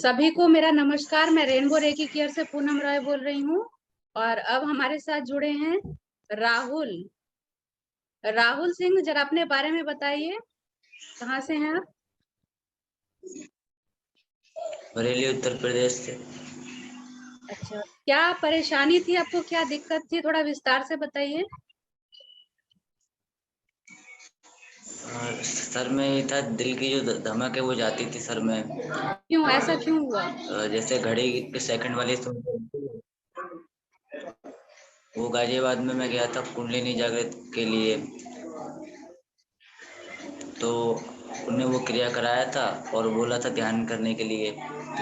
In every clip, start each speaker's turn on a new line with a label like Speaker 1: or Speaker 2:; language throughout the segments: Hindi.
Speaker 1: सभी को मेरा नमस्कार। मैं रेनबो रेकी केयर से पूनम रॉय बोल रही हूँ। और अब हमारे साथ जुड़े हैं राहुल। राहुल सिंह, जरा अपने बारे में बताइए, कहाँ से हैं आप?
Speaker 2: बरेली उत्तर प्रदेश से।
Speaker 1: अच्छा, क्या परेशानी थी आपको, क्या दिक्कत थी, थोड़ा विस्तार से बताइए।
Speaker 2: सर में ये था, दिल की जो धमक है वो जाती थी सर में।
Speaker 1: क्यों, ऐसा क्यों हुआ?
Speaker 2: जैसे घड़ी के सेकंड वाली सुन, वो गाजियाबाद में मैं गया था कुंडलिनी जागृत के लिए। तो उन्होंने वो क्रिया कराया था और बोला था ध्यान करने के लिए।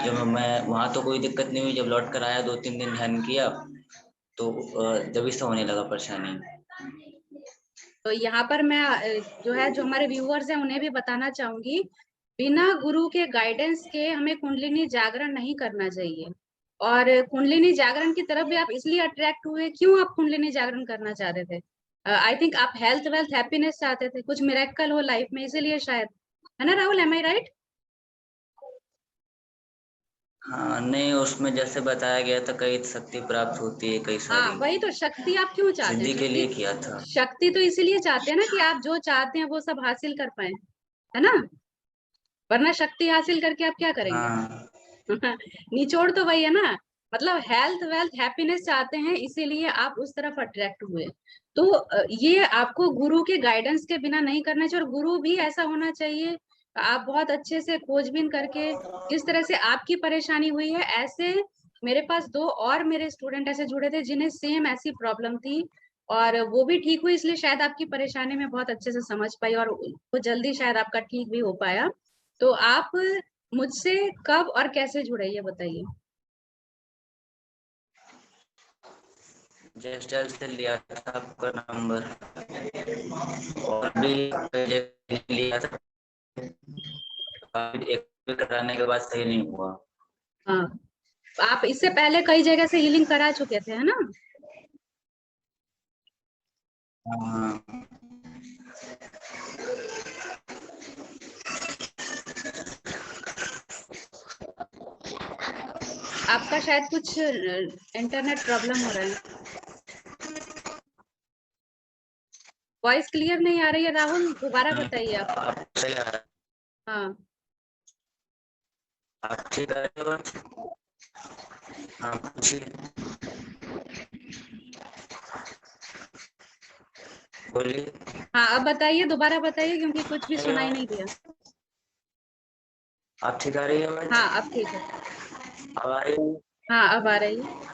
Speaker 2: जब मैं वहाँ तो कोई दिक्कत नहीं हुई, जब लौट कर आया 2-3 दिन ध्यान किया तो जब इससे होने लगा परेशानी।
Speaker 1: तो यहाँ पर मैं जो है, जो हमारे व्यूअर्स हैं उन्हें भी बताना चाहूंगी, बिना गुरु के गाइडेंस के हमें कुंडलिनी जागरण नहीं करना चाहिए। और कुंडलिनी जागरण की तरफ भी आप इसलिए अट्रैक्ट हुए, क्यों आप कुंडलिनी जागरण करना चाहते थे? आई थिंक आप हेल्थ वेल्थ हैप्पीनेस चाहते थे, कुछ मिरेकल हो लाइफ में, इसीलिए शायद। है ना राहुल, एम आई राइट?
Speaker 2: हाँ, नहीं उसमें जैसे बताया गया था कई शक्ति प्राप्त होती है, कई
Speaker 1: हाँ,
Speaker 2: सारी
Speaker 1: वही तो। शक्ति आप क्यों चाहते हैं?
Speaker 2: सिद्धि के
Speaker 1: शक्ति,
Speaker 2: लिए किया था।
Speaker 1: शक्ति तो इसीलिए चाहते हैं ना कि आप जो चाहते हैं वो सब हासिल कर पाए, है ना? वरना शक्ति हासिल करके आप क्या करेंगे?
Speaker 2: हाँ।
Speaker 1: निचोड़ तो वही है ना। मतलब हेल्थ वेल्थ हैप्पीनेस चाहते हैं, इसीलिए आप उस तरफ अट्रैक्ट हुए। तो ये आपको गुरु के गाइडेंस के बिना नहीं करना चाहिए, और गुरु भी ऐसा होना चाहिए। आप बहुत अच्छे से खोजबीन करके, जिस तरह से आपकी परेशानी हुई है, ऐसे मेरे पास दो और मेरे स्टूडेंट ऐसे जुड़े थे जिन्हें सेम ऐसी प्रॉब्लम थी, और वो भी ठीक हुई। इसलिए शायद आपकी परेशानी में बहुत अच्छे से समझ पाई, और वो जल्दी शायद आपका ठीक भी हो पाया। तो आप मुझसे कब और कैसे जुड़े, ये बताइए।
Speaker 2: जेस्टाइल से लिया था आपका नंबर, और भी कई जगह लिया था। एक कराने के बाद सही नहीं हुआ।
Speaker 1: हाँ, आप इससे पहले कई जगह से हीलिंग करा चुके थे, है ना?
Speaker 2: हाँ।
Speaker 1: आपका शायद कुछ इंटरनेट प्रॉब्लम हो रहा है। वॉइस क्लियर नहीं आ रही है राहुल, दोबारा बताइए आप।
Speaker 2: आप सही आ रहा है।
Speaker 1: हाँ,
Speaker 2: आप ठीक आ रहे हो? हाँ, पूछिए, बोलिए।
Speaker 1: हाँ, अब बताइए, दोबारा बताइए, क्योंकि कुछ भी सुनाई नहीं दिया।
Speaker 2: आप ठीक आ रही है आवाज?
Speaker 1: हाँ, अब ठीक है।
Speaker 2: अब आ रही है?
Speaker 1: हाँ, अब आ रही है।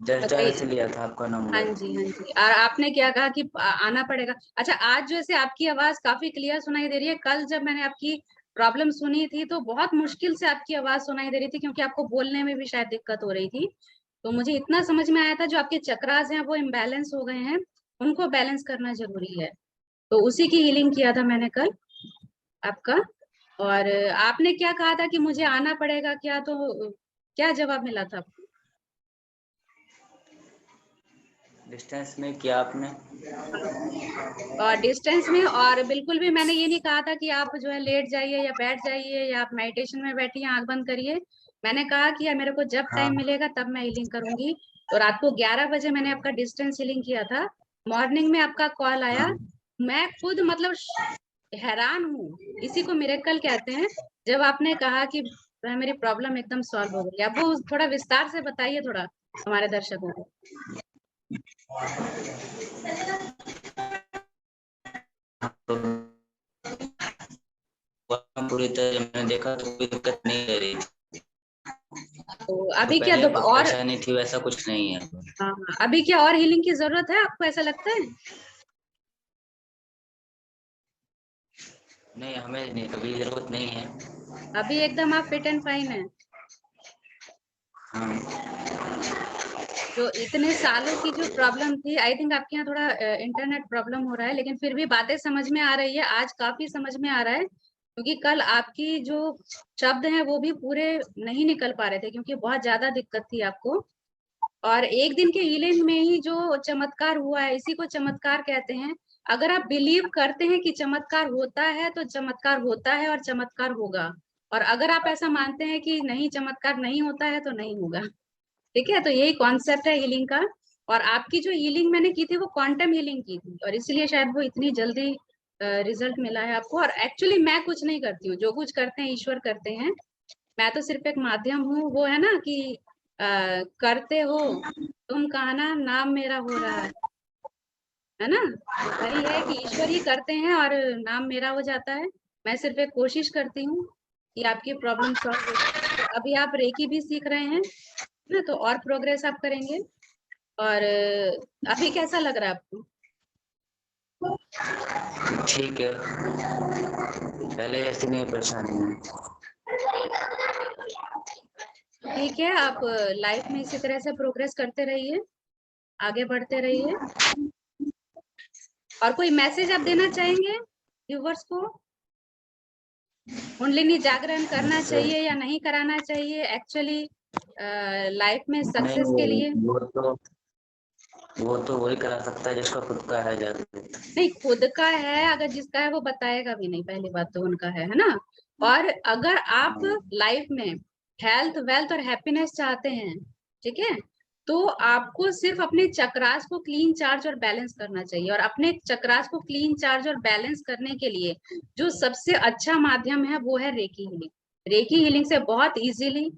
Speaker 2: जेस्टाइल
Speaker 1: बताइए।
Speaker 2: से लिया था आपका
Speaker 1: हाँ
Speaker 2: नंबर।
Speaker 1: जी, हाँ जी। और आपने क्या कहा कि आना पड़ेगा? अच्छा, आज जैसे आपकी आवाज काफी क्लियर सुनाई दे रही है। कल जब मैंने आपकी प्रॉब्लम सुनी थी तो बहुत मुश्किल से आपकी आवाज सुनाई दे रही थी, क्योंकि आपको बोलने में भी शायद दिक्कत हो रही थी। तो मुझे इतना समझ में आया था, जो आपके चक्रास हैं वो इम्बैलेंस हो गए हैं, उनको बैलेंस करना जरूरी है। तो उसी की हीलिंग किया था मैंने कल आपका। और आपने क्या कहा था कि मुझे आना पड़ेगा क्या, तो क्या जवाब मिला था आपको?
Speaker 2: डिस्टेंस में किया आपने?
Speaker 1: और डिस्टेंस में, और बिल्कुल भी मैंने ये नहीं कहा था कि आप जो है लेट जाइए या बैठ जाइए या आप मेडिटेशन में बैठिए, आंख बंद करिए। मैंने कहा कि यार, मेरे को जब
Speaker 2: हाँ।
Speaker 1: टाइम मिलेगा तब मैं हीलिंग करूंगी। तो रात को 11 बजे मैंने आपका डिस्टेंस हीलिंग किया था। मॉर्निंग में आपका कॉल आया।
Speaker 2: हाँ।
Speaker 1: मैं खुद मतलब हैरान हूँ, इसी को मिरेकल कहते हैं। जब आपने कहा कि मेरी प्रॉब्लम एकदम सॉल्व हो गई, अब वो थोड़ा विस्तार से बताइए, थोड़ा हमारे दर्शकों को।
Speaker 2: तो पूरी तरह मैंने देखा तो कोई दिक्कत नहीं रह रही थी।
Speaker 1: तो
Speaker 2: तो
Speaker 1: अभी क्या
Speaker 2: पहले
Speaker 1: और?
Speaker 2: परेशानी थी, वैसा कुछ नहीं है।
Speaker 1: हाँ हाँ, अभी क्या और हीलिंग की जरूरत है आपको, ऐसा लगता है?
Speaker 2: नहीं, हमें नहीं, अभी जरूरत नहीं है।
Speaker 1: अभी एकदम आप फिट एंड फाइन है।
Speaker 2: हाँ।
Speaker 1: जो इतने सालों की जो प्रॉब्लम थी, आई थिंक आपके यहाँ थोड़ा इंटरनेट प्रॉब्लम हो रहा है, लेकिन फिर भी बातें समझ में आ रही है। आज काफी समझ में आ रहा है, क्योंकि कल आपकी जो शब्द हैं वो भी पूरे नहीं निकल पा रहे थे, क्योंकि बहुत ज्यादा दिक्कत थी आपको। और एक दिन के हीलिंग में ही जो चमत्कार हुआ है, इसी को चमत्कार कहते हैं। अगर आप बिलीव करते हैं कि चमत्कार होता है तो चमत्कार होता है और चमत्कार होगा। और अगर आप ऐसा मानते हैं कि नहीं चमत्कार नहीं होता है तो नहीं होगा। ठीक है, तो यही कॉन्सेप्ट है हीलिंग का। और आपकी जो हीलिंग मैंने की थी वो क्वांटम हीलिंग की थी, और इसलिए शायद वो इतनी जल्दी रिजल्ट मिला है आपको। और एक्चुअली मैं कुछ नहीं करती हूँ, जो कुछ करते हैं ईश्वर करते हैं, मैं तो सिर्फ एक माध्यम हूँ। वो है ना कि करते हो तुम कहना नाम मेरा हो रहा है ना। तो वही है कि ईश्वर ही करते हैं और नाम मेरा हो जाता है। मैं सिर्फ एक कोशिश करती हूँ कि आपकी प्रॉब्लम सॉल्व हो जाए। तो अभी आप रेकी भी सीख रहे हैं ना, तो और प्रोग्रेस आप करेंगे। और अभी कैसा लग रहा है आपको?
Speaker 2: ठीक है, पहले ऐसी नहीं परेशानी है।
Speaker 1: ठीक है, आप लाइफ में इसी तरह से प्रोग्रेस करते रहिए, आगे बढ़ते रहिए। और कोई मैसेज आप देना चाहेंगे व्यूवर्स को? कुंडलिनी जागरण करना चाहिए या नहीं कराना चाहिए एक्चुअली लाइफ में
Speaker 2: नहीं,
Speaker 1: सक्सेस के लिए?
Speaker 2: वो तो वही करा सकता है जिसका खुद का है जादू।
Speaker 1: नहीं, खुद का है अगर जिसका है वो बताएगा भी नहीं, पहली बात तो उनका है ना। और अगर आप लाइफ में हेल्थ वेल्थ और हैप्पीनेस चाहते हैं, ठीक है, तो आपको सिर्फ अपने चक्रास को क्लीन चार्ज और बैलेंस करना चाहिए। और अपने चक्रास को क्लीन चार्ज और बैलेंस करने के लिए जो सबसे अच्छा माध्यम है वो है रेकी हीलिंग। रेकी हीलिंग से बहुत इजीली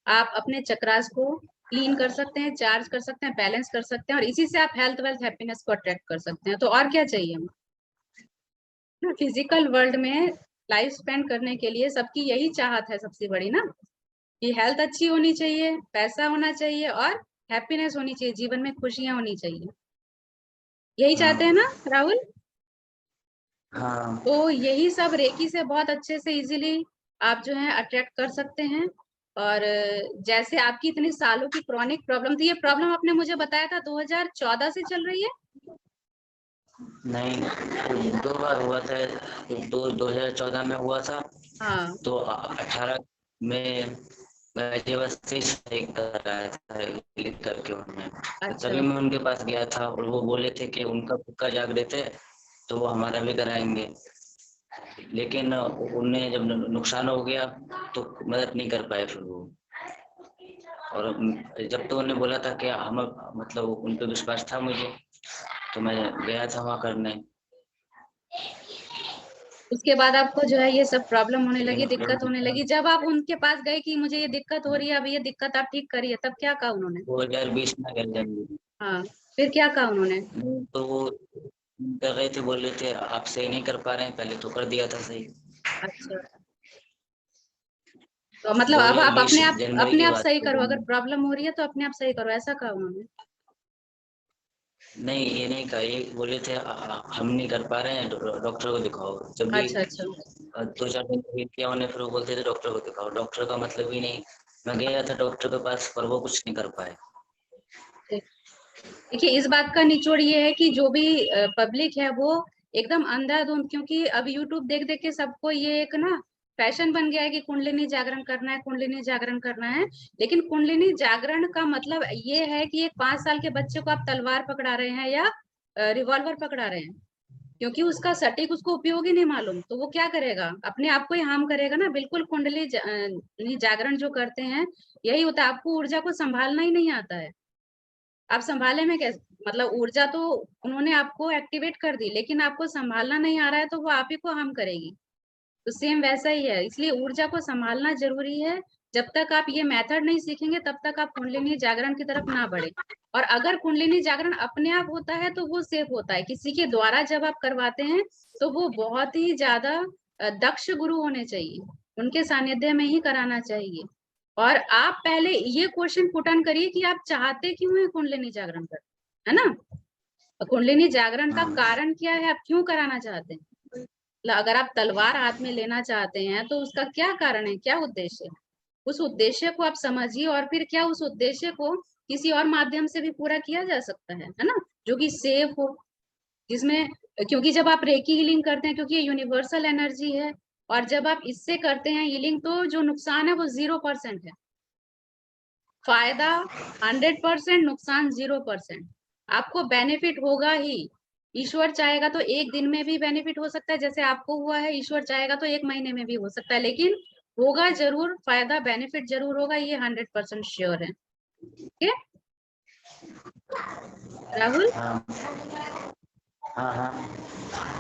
Speaker 1: आप अपने चक्रास को क्लीन कर सकते हैं, चार्ज कर सकते हैं, बैलेंस कर सकते हैं, और इसी से आप हेल्थ वेल्थ हैप्पीनेस को अट्रैक्ट कर सकते हैं। तो और क्या चाहिए हमें? फिजिकल वर्ल्ड में लाइफ स्पेंड करने के लिए सबकी यही चाहत है सबसे बड़ी ना, कि हेल्थ अच्छी होनी चाहिए, पैसा होना चाहिए और हैप्पीनेस होनी चाहिए, जीवन में खुशियां होनी चाहिए। यही चाहते हैं
Speaker 2: हाँ।
Speaker 1: ना राहुल?
Speaker 2: हाँ।
Speaker 1: तो यही सब रेकी से बहुत अच्छे से इजीली आप जो है अट्रैक्ट कर सकते हैं। और जैसे आपकी इतनी सालों की क्रॉनिक प्रॉब्लम थी, ये प्रॉब्लम आपने मुझे बताया था 2014 से चल रही है?
Speaker 2: नहीं, 2 बार हुआ था। 2014 में हुआ था,
Speaker 1: हाँ।
Speaker 2: तो 18 में मैं बस सही कराया था लिख करके उन्हें।
Speaker 1: अच्छा।
Speaker 2: तभी मैं उनके पास गया था और वो बोले थे कि उनका खुद का जागृत है तो वो हमारा भी कराएंगे। लेकिन उन्हें जब नुकसान हो गया तो मदद नहीं कर पाए फिर वो। और जब तो उन्हें बोला था कि हम, मतलब उन पे विश्वास था मुझे, तो मैं गया था वहाँ करने।
Speaker 1: उसके बाद आपको जो है ये सब प्रॉब्लम होने लगी,
Speaker 2: लेकिन
Speaker 1: दिक्कत होने लगी। जब आप उनके पास गए कि मुझे ये दिक्कत हो रही है, अब ये दिक्कत आप ठीक करिए, तब क्या कहा उन्होंने?
Speaker 2: 2020 में कर जाएंगे।
Speaker 1: हाँ, फिर क्या कहा उन्होंने?
Speaker 2: तो वो कर रहे थे, बोल रहे थे आप सही नहीं कर पा रहे हैं, पहले तो कर दिया था सही।
Speaker 1: अच्छा, तो मतलब अब आप
Speaker 2: 2020
Speaker 1: अपने आप
Speaker 2: जनवरी
Speaker 1: अपने
Speaker 2: की
Speaker 1: आप
Speaker 2: बात
Speaker 1: सही
Speaker 2: कर
Speaker 1: करो,
Speaker 2: रहा
Speaker 1: अगर
Speaker 2: हूँ।
Speaker 1: प्रॉब्लम हो रही है तो अपने आप सही करो, ऐसा कहा उन्होंने?
Speaker 2: नहीं, ये नहीं कहा, ये बोले थे हम नहीं कर पा रहे हैं, डॉक्टर को दिखाओ। जब भी
Speaker 1: अच्छा अच्छा।
Speaker 2: 2-4 दिन वेट किया उन्हें, फिर वो बोलते थे डॉक्टर को दिखाओ। डॉक्टर का मतलब ही नहीं। मैं गया था डॉक्टर के पास पर वो कुछ नहीं कर पाए।
Speaker 1: देखिए, इस बात का निचोड़ ये है कि जो भी पब्लिक है वो एकदम अंधाधुंध, क्योंकि अब यूट्यूब देख देख के सबको ये एक ना फैशन बन गया है कि कुंडलिनी जागरण करना है, कुंडलिनी जागरण करना है। लेकिन कुंडलिनी जागरण का मतलब ये है कि एक 5 साल के बच्चे को आप तलवार पकड़ा रहे हैं या रिवॉल्वर पकड़ा रहे हैं, क्योंकि उसका सटीक उसको उपयोग ही नहीं मालूम, तो वो क्या करेगा? अपने आप को ही हार्म करेगा ना। बिल्कुल जागरण जो करते हैं यही होता है, आपको ऊर्जा को संभालना ही नहीं आता है। आप संभाले में कैसे? मतलब ऊर्जा तो उन्होंने आपको एक्टिवेट कर दी, लेकिन आपको संभालना नहीं आ रहा है तो वो आप ही को हार्म करेगी। तो सेम वैसा ही है, इसलिए ऊर्जा को संभालना जरूरी है। जब तक आप ये मेथड नहीं सीखेंगे तब तक आप कुंडलिनी जागरण की तरफ ना बढ़े। और अगर कुंडलिनी जागरण अपने आप होता है तो वो सेफ होता है। किसी के द्वारा जब आप करवाते हैं तो वो बहुत ही ज्यादा दक्ष गुरु होने चाहिए, उनके सानिध्य में ही कराना चाहिए। और आप पहले ये क्वेश्चन पुट ऑन करिए कि आप चाहते क्यों है कुंडलिनी जागरण कर, है ना? कुंडलिनी जागरण का
Speaker 2: हाँ।
Speaker 1: कारण क्या है, आप क्यों कराना चाहते हैं? अगर आप तलवार हाथ में लेना चाहते हैं तो उसका क्या कारण है, क्या उद्देश्य है? उस उद्देश्य को आप समझिए, और फिर क्या उस उद्देश्य को किसी और माध्यम से भी पूरा किया जा सकता है ना, जो कि सेफ हो, जिसमें, क्योंकि जब आप रेकी हीलिंग करते हैं, क्योंकि ये यूनिवर्सल एनर्जी है, और जब आप इससे करते हैं हीलिंग तो जो नुकसान है वो 0% है, फायदा 100%, नुकसान 0%। आपको बेनिफिट होगा ही। ईश्वर चाहेगा तो एक दिन में भी बेनिफिट हो सकता है, जैसे आपको हुआ है। ईश्वर चाहेगा तो एक महीने में भी हो सकता है, लेकिन होगा जरूर, फायदा बेनिफिट जरूर होगा, ये 100% श्योर है। ठीक है राहुल?
Speaker 2: हाँ हाँ हाँ।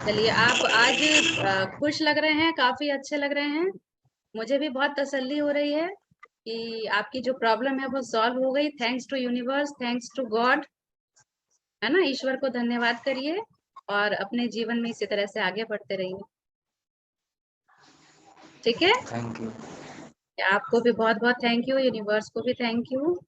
Speaker 1: चलिए, आप आज खुश लग रहे हैं, काफी अच्छे लग रहे हैं। मुझे भी बहुत तसल्ली हो रही है कि आपकी जो प्रॉब्लम है वो सॉल्व हो गई। Thanks to universe, thanks to God, है ना। ईश्वर को धन्यवाद करिए और अपने जीवन में इसी तरह से आगे बढ़ते रहिए। ठीक है,
Speaker 2: थैंक यू।
Speaker 1: आपको भी बहुत बहुत थैंक यू, यूनिवर्स को भी थैंक यू।